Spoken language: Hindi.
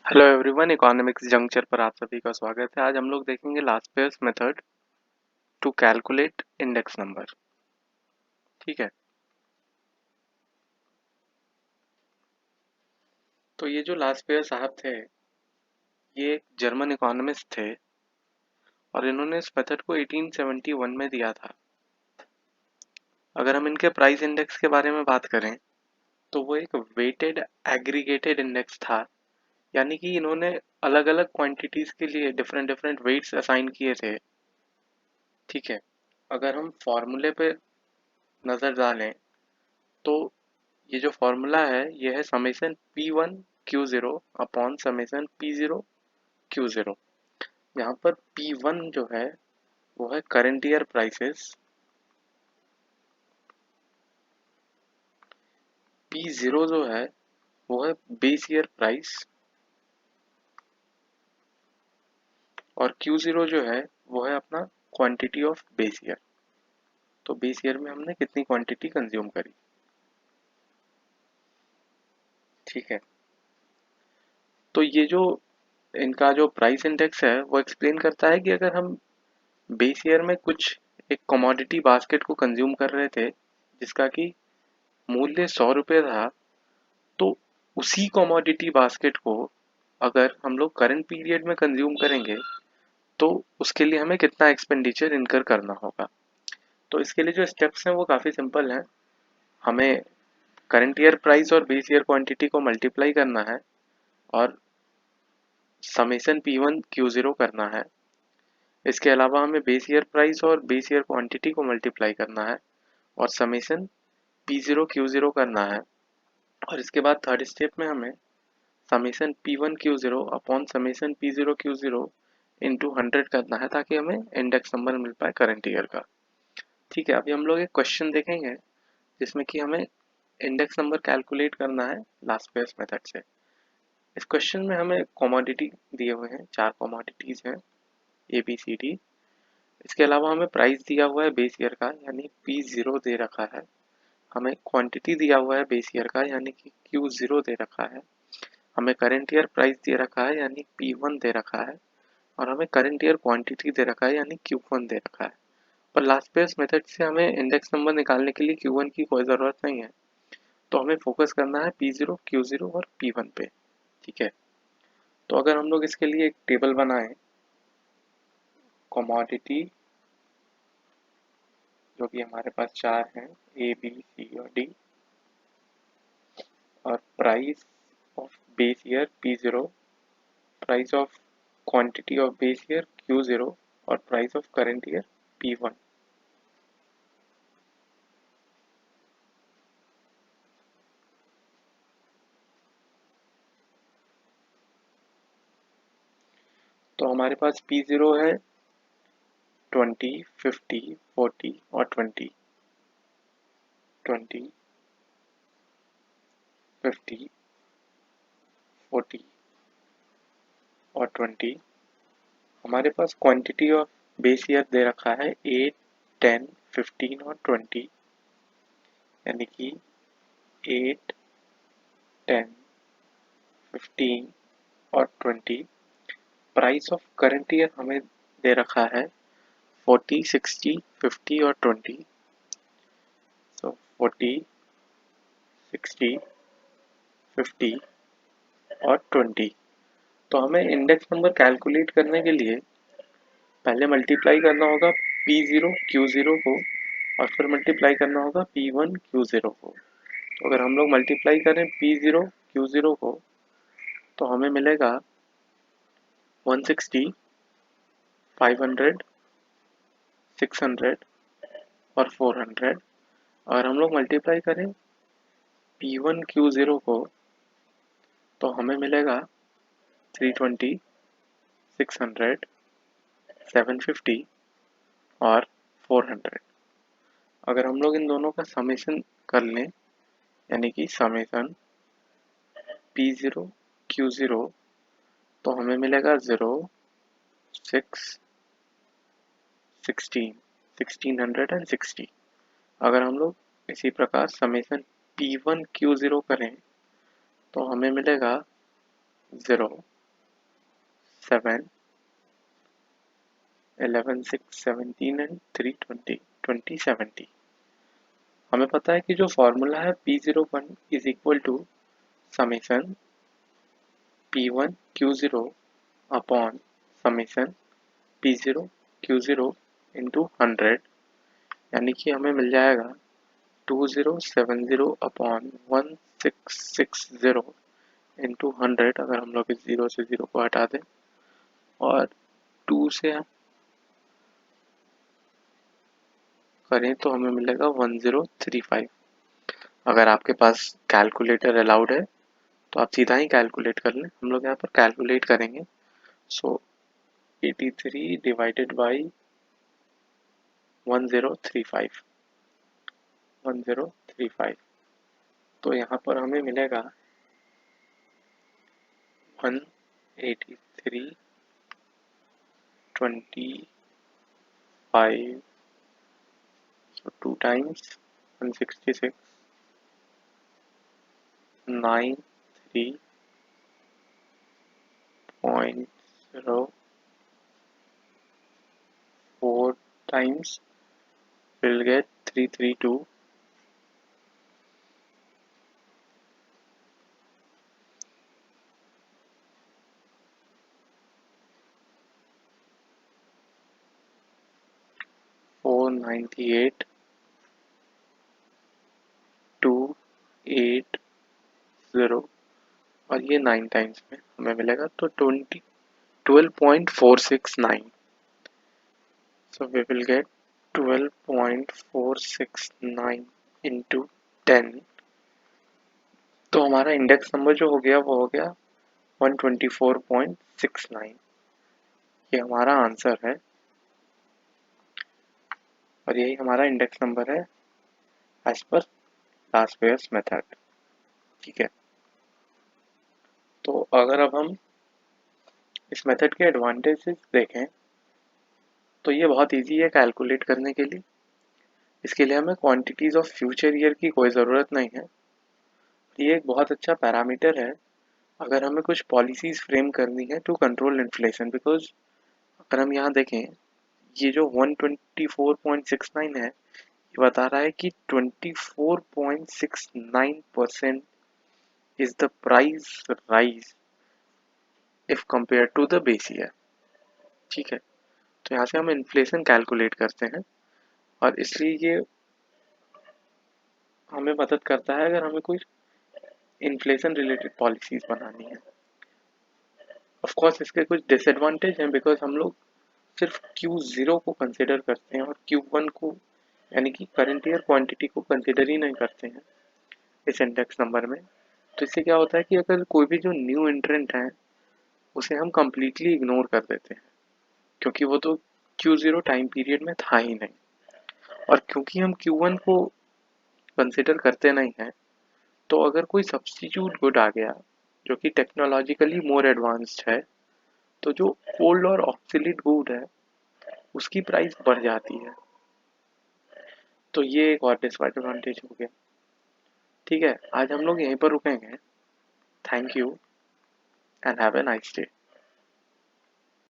हेलो एवरीवन, इकोनॉमिक्स जंक्शन पर आप सभी का स्वागत है। आज हम लोग देखेंगे Laspeyres method to calculate index number. ठीक है, तो ये जो लास्पेयर साहब थे, ये एक जर्मन इकोनॉमिस्ट थे और इन्होंने इस मेथड को 1871 में दिया था। अगर हम इनके प्राइस इंडेक्स के बारे में बात करें तो वो एक वेटेड एग्रीगेटेड इंडेक्स था, यानी कि इन्होंने अलग अलग क्वांटिटीज के लिए डिफरेंट डिफरेंट वेट्स असाइन किए थे। ठीक है, अगर हम फॉर्मूले पे नज़र डालें तो ये जो फॉर्मूला है ये है summation P1 Q0 upon summation P0 Q0। यहाँ पर P1 जो है वो है करंट ईयर प्राइसेस, P0 जो है वो है बेस ईयर प्राइस और Q0 जो है वो है अपना क्वांटिटी ऑफ बेस ईयर। तो बेस ईयर में हमने कितनी क्वांटिटी कंज्यूम करी। ठीक है, तो ये जो इनका जो प्राइस इंडेक्स है वो एक्सप्लेन करता है कि अगर हम बेस ईयर में कुछ एक कमोडिटी बास्केट को कंज्यूम कर रहे थे जिसका कि मूल्य 100 रुपये था, तो उसी कमोडिटी बास्केट को अगर हम लोग करंट पीरियड में कंज्यूम करेंगे तो उसके लिए हमें कितना एक्सपेंडिचर इनकर करना होगा। तो इसके लिए जो स्टेप्स हैं वो काफ़ी सिंपल हैं। हमें करंट ईयर प्राइस और बेस ईयर क्वांटिटी को मल्टीप्लाई करना है और समेशन P1 Q0 करना है। इसके अलावा हमें बेस ईयर प्राइस और बेस ईयर क्वांटिटी को मल्टीप्लाई करना है और समेशन P0 Q0 करना है। और इसके बाद थर्ड स्टेप में हमें summation P1 Q0 upon summation P0 Q0 into 100 करना है ताकि हमें इंडेक्स नंबर मिल पाए करंट ईयर का। ठीक है, अभी हम लोग एक क्वेश्चन देखेंगे जिसमें कि हमें इंडेक्स नंबर कैलकुलेट करना है लास्पेयर्स मेथड से। इस क्वेश्चन में हमें कमोडिटी दिए हुए हैं, 4 कमोडिटीज हैं ABCD। इसके अलावा हमें प्राइस दिया हुआ है बेस ईयर का यानी P0 दे रखा है। हमें क्वांटिटी दिया हुआ है बेस ईयर का यानी कि Q0 दे रखा है। हमें करंट ईयर प्राइस दे रखा है यानी P1 दे रखा है और हमें करंट ईयर क्वांटिटी दे रखा है यानी Q1 दे रखा है। पर लास्पेयर्स मेथड से हमें इंडेक्स नंबर निकालने के लिए Q1 की कोई ज़रूरत नहीं है, तो हमें फोकस करना है P0 Q0 और P1 पे। ठीक है, तो अगर हम लोग इसके लिए एक टेबल बनाएं, कमोडिटी जो कि हमारे पास 4 हैं A B C और D, और price of base year P0, price of quantity of base year Q0 और price of current year P1। तो हमारे पास P0 है 20, 50, 40 और 20। 20, 50, 40 और 20। हमारे पास क्वांटिटी ऑफ बेस ईयर दे रखा है 8, 10, 15 और 20, यानी कि 8, 10, 15 और 20। प्राइस ऑफ करंट ईयर हमें दे रखा है 40, 60, 50 और 20। सो 40, 60, 50 और 20। तो हमें इंडेक्स नंबर कैलकुलेट करने के लिए पहले मल्टीप्लाई करना होगा P0 Q0 को और फिर मल्टीप्लाई करना होगा P1 Q0 को। तो अगर हम लोग मल्टीप्लाई करें P0 Q0 को तो हमें मिलेगा 160, 500, 600 और 400। और हम लोग मल्टीप्लाई करें P1 Q0 को तो हमें मिलेगा 320, 600, 750 और 400। अगर हम लोग इन दोनों का समेशन कर लें यानी कि समेशन P0 Q0 तो हमें मिलेगा 0, 6, 16, 1660। अगर हम लोग इसी प्रकार समेशन P1 Q0 करें तो हमें मिलेगा 0, 7, 11, 6, 17 एंड 3, 20, 20, 70। हमें पता है कि जो फॉर्मूला है P01 is equal to summation P1 Q0 upon summation P0 Q0 into 100, यानी कि हमें मिल जाएगा 2070 अपॉन 1660 इंटू 100। अगर हम लोग इस 0 से 0 को हटा दें और 2 से करें तो हमें मिलेगा 1035। अगर आपके पास कैलकुलेटर अलाउड है तो आप सीधा ही कैलकुलेट कर लें। हम लोग यहाँ पर कैलकुलेट करेंगे। सो 83 डिवाइडेड बाई 1035, 1035, तो यहाँ पर हमें मिलेगा 183.25, so 2 times 166, 93.04 times we'll get 332. Four 98,280 और ये 9 टाइम्स में हमें मिलेगा तो 12.469। So we will get 12.469 into 10। तो हमारा इंडेक्स नंबर जो हो गया वो हो गया 124.69। ये हमारा आंसर है और यही हमारा इंडेक्स नंबर है एज पर लास्टवेयर्स मेथड। ठीक है, तो अगर अब हम इस मेथड के एडवांटेजेस देखें तो ये बहुत इजी है कैलकुलेट करने के लिए। इसके लिए हमें क्वांटिटीज ऑफ फ्यूचर ईयर की कोई ज़रूरत नहीं है। ये एक बहुत अच्छा पैरामीटर है अगर हमें कुछ पॉलिसीज फ्रेम करनी है टू कंट्रोल इन्फ्लेशन। बिकॉज अगर हम यहाँ देखें, ये जो 124.69 है ये बता रहा है कि 24.69% is the price rise if compare to the base year. ठीक है, तो यहाँ से हम इन्फ्लेशन कैलकुलेट करते हैं और इसलिए ये हमें मदद करता है अगर हमें कोई इन्फ्लेशन रिलेटेड पॉलिसीज बनानी है। ऑफ कोर्स इसके कुछ डिसएडवांटेज हैं बिकॉज हम लोग सिर्फ Q0 को कंसिडर करते हैं और Q1 को यानी कि करंट ईयर क्वांटिटी को कंसिडर ही नहीं करते हैं इस इंडेक्स नंबर में। तो इससे क्या होता है कि अगर कोई भी जो न्यू एंट्रेंट है उसे हम कम्प्लीटली इग्नोर कर देते हैं क्योंकि वो तो Q0 टाइम पीरियड में था ही नहीं। और क्योंकि हम Q1 को कंसिडर करते नहीं हैं तो अगर कोई सब्स्टिट्यूट गुड आ गया जो कि टेक्नोलॉजिकली मोर एडवांस्ड है तो जो ओल्ड और ऑब्सोलीट गुड है उसकी प्राइस बढ़ जाती है। तो ये एक और डिसएडवांटेज हो गया। ठीक है, आज हम लोग यहीं पर रुकेंगे। Thank you and have a nice day.